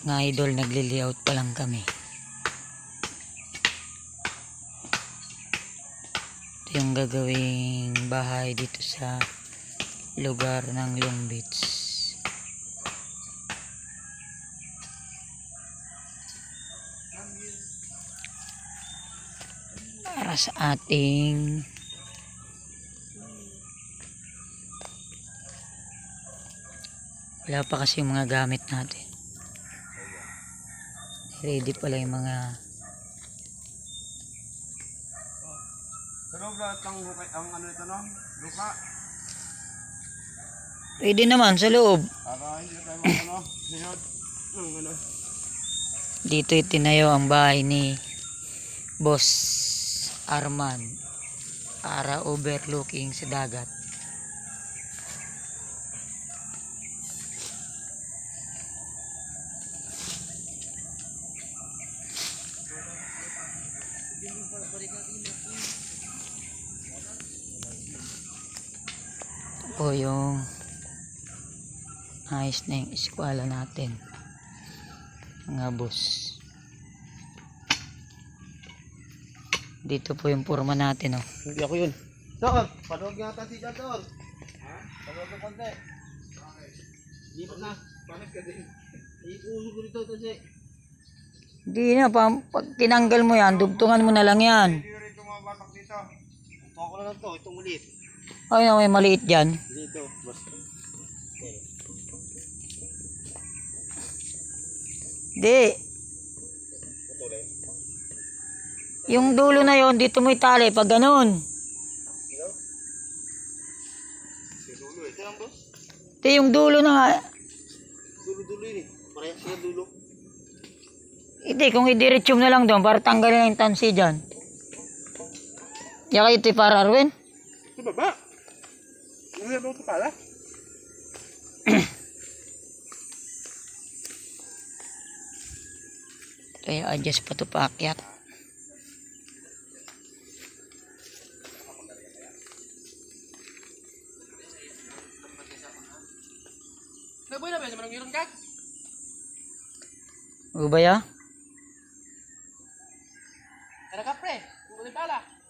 Mga idol, nagli-layout pa lang kami. Ito yung gagawing bahay dito sa lugar ng Long Beach. Para sa ating wala pa kasi yung mga gamit natin. Ready pala yung mga ang ano ito no? Lupa. ready naman sa loob. Para hindi na tayo ano, sinod. Ano. Dito itinayo ang bahay ni Boss Arman para overlooking sa dagat. Ito po yung ayos na yung eskwela natin, mga boss. Dito po yung forma natin, oh. Hindi ako yun. Sir, panuwag yata si Jan, Sir. Ha? Panuwag ng konti. Lipat na. Pangit ka din. Iuusog ko rito kasi. Hindi na, pag tinanggal mo yan, dugtungan mo na lang yan. Hindi rin itong mga batak dito. Ito ako na lang to, itong maliit. Ay, may maliit dyan. Dito, basta. Di. Patuloy. Yung dulo na yon dito mo itali pag ganun. Ikaw? Si dulo eh. Ito lang boss? Ito yung dulo na nga. Dulo-dulo yun eh. Parehas sila dulo. Hindi, kung idiretso mo na lang doon para tanggalin na yung tansi dyan. Yaka ito para Arwin. Sa baba. Ano ito pala? Ito yung adjust pa ito paakyat. Naboy na ba? Naman ang meron ka? Ubay ah? Tara ka pre. Kung pala.